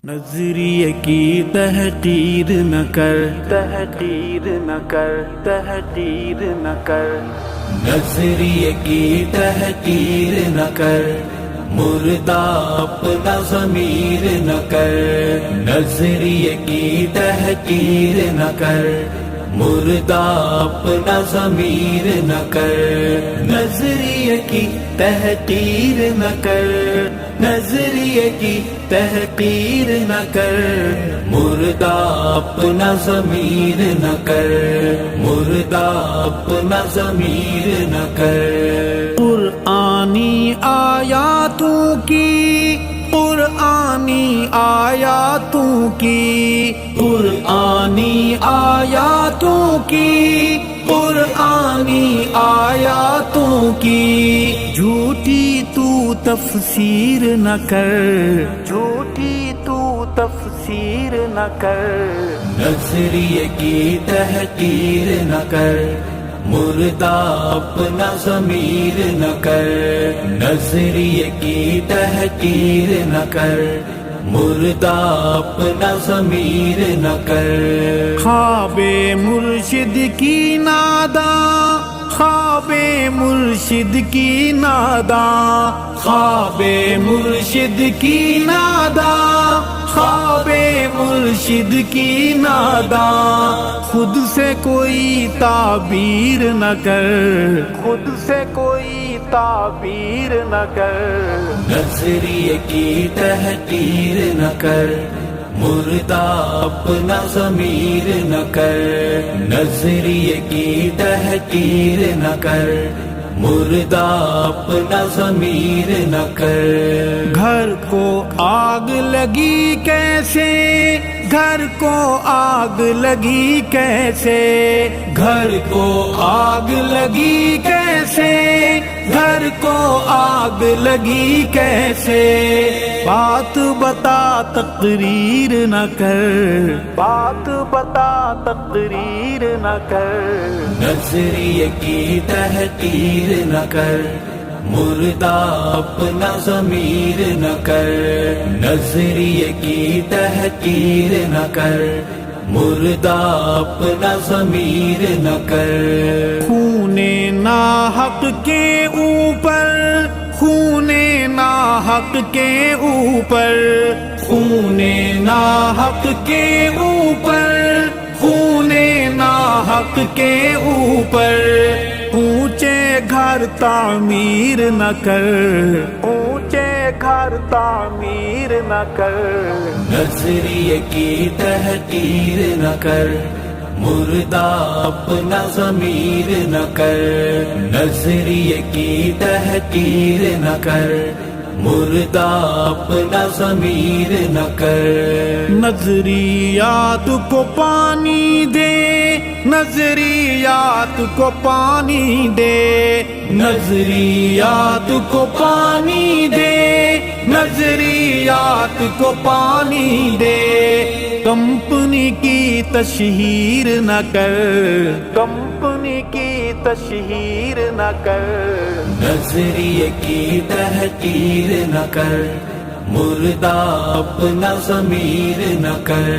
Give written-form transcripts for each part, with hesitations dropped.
نظریے کی تحقیر نہ کر، تحقیر نہ کر، تحقیر نہ کر، نظریے کی تحقیر نہ کر، مردہ اپنا ضمیر نہ کر، نظریے کی تحقیر نہ کر، مردہ اپنا ضمیر نہ کر، نظریے کی تحقیر نہ کر، نظریے کی تحقیر نہ کر، مردہ اپنا ضمیر نہ کر، مردہ اپنا ضمیر نہ کر۔ قرآنی آیاتوں کی، قرآنی آیاتوں کی، قرآنی آیاتوں کی، قرآنی آیاتوں کی جھوٹی تو تفسیر نہ کر، جھوٹی تو تفسیر نہ کر، نظریے کی تحقیر نہ کر، مردہ اپنا ضمیر نہ کر، نظریے کی تحقیر نہ کر، مردہ اپنا ضمیر نہ کر۔ خواب مرشد کی ناداں، خواب مرشد کی ناداں، خواب مرشد کی ناداں، خواب مرشد کی ناداں، خود سے کوئی تعبیر نہ کر، خود سے کوئی تعبیر نہ کر، نظریے کی تحقیر نہ کر، مردہ اپنا ضمیر نہ کر، نظریے کی تحقیر نہ کر، مردہ اپنا ضمیر نہ کر۔ گھر کو آگ لگی کیسے، گھر کو آگ لگی کیسے، گھر کو آگ لگی کیسے، گھر کو آگ لگی کیسے، بات بتا تقریر نہ کر، بات بتا تقریر نہ کر، نظریے کی تحقیر نہ کر، مردہ اپنا ضمیر نہ کر، نظریے کی تحقیر نہ کر، مردہ اپنا ضمیر نہ کر۔ خون ناحق کے اوپر، خون ناحق کے اوپر، خون ناحق کے اوپر، خون ناحق کے اوپر، اونچے گھر تعمیر نہ کر، اونچے گھر تعمیر نہ کر، نظریے کی تحقیر نہ کر، مردہ اپنا ضمیر نہ کر، نظریے کی تحقیر نہ کر، مردہ اپنا ضمیر نہ کر۔ نظریات کو پانی دے، نظریات کو پانی دے، نظریات کو پانی دے، نظریات کو پانی دے، کمپنی کی تشہیر نہ کر، کمپنی کی تشہیر نہ کر، نظریے کی تحقیر نہ کر، مردہ اپنا ضمیر نہ کر،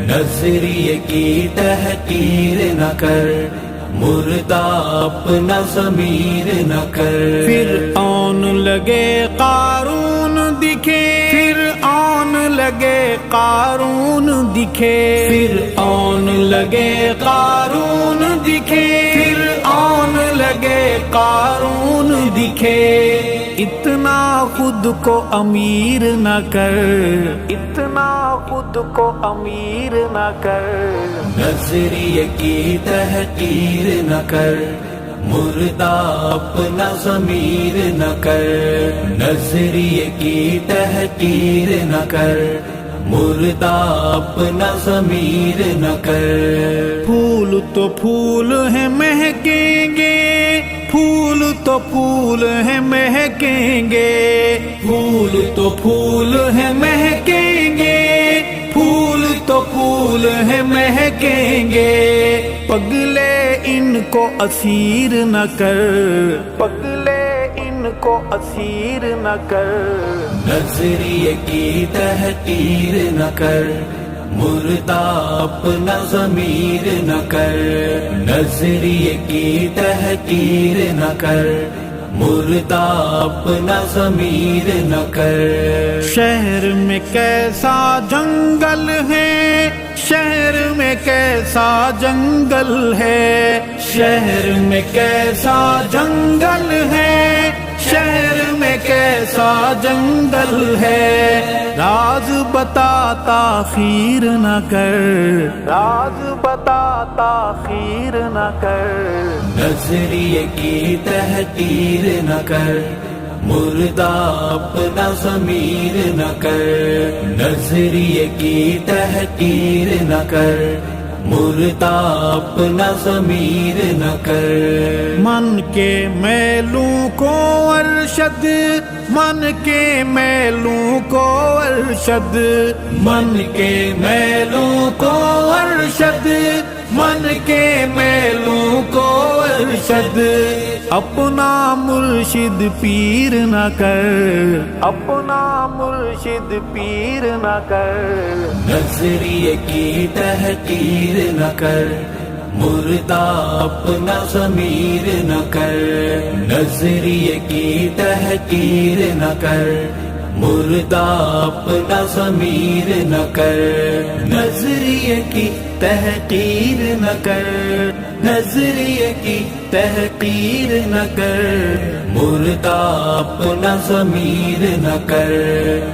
نظریے کی تحقیر نہ کر، مردہ اپنا ضمیر نہ کر۔ فرعون لگے قارون دکھے، فرعون لگے قارون دکھے، فرعون لگے قارون دکھے، فرعون لگے قارون دکھے، اتنا خود کو امیر نہ کر، اتنا خود کو امیر نہ کر، نظریے کی تحقیر نہ کر، مردہ اپنا ضمیر نہ کر، نظریے کی تحقیر نہ کر، مردہ اپنا ضمیر نہ کر۔ پھول تو پھول ہیں مہکیں گے، پھول تو پھول ہیں مہکیں گے، پھول تو پھول ہیں مہکیں گے، پھول تو پھول ہیں مہکیں گے، پگلے ان کو اسیر نہ کر، پگلے ان کو اسیر نہ کر، نظریے کی تحقیر نہ کر، مردہ اپنا ضمیر نہ کر، نظریے کی تحقیر نہ کر، مردہ اپنا ضمیر نہ کر۔ شہر میں کیسا جنگل ہے، شہر میں کیسا جنگل ہے، شہر میں کیسا جنگل ہے، شہر میں کیسا جنگل ہے، راز بتا تاخیر نہ کر، راز بتا تاخیر نہ کر، نظریے کی تحقیر نہ کر، مردہ اپنا ضمیر نہ کر، نظریے کی تحقیر نہ کر، مردہ اپنا ضمیر نہ کر۔ من کے میلوں کو ارشد، من کے میلوں کو ارشد، من کے میلوں کو ارشد، من کے میلوں کو ارشد، اپنا مرشد پیر نہ کر، اپنا مرشد پیر نہ کر، نظریے کی تحقیر نہ کر، مردہ اپنا ضمیر نہ کر، نظریے کی تحقیر نہ کر، مردہ اپنا ضمیر نہ کر، نظریے کی تحقیر نہ کر، نظریے کی تحقیر نہ کر، مردہ اپنا ضمیر نہ کر،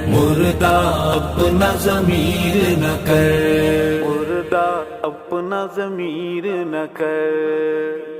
مردہ اپنا ضمیر نہ کر، مردہ اپنا ضمیر نہ کر۔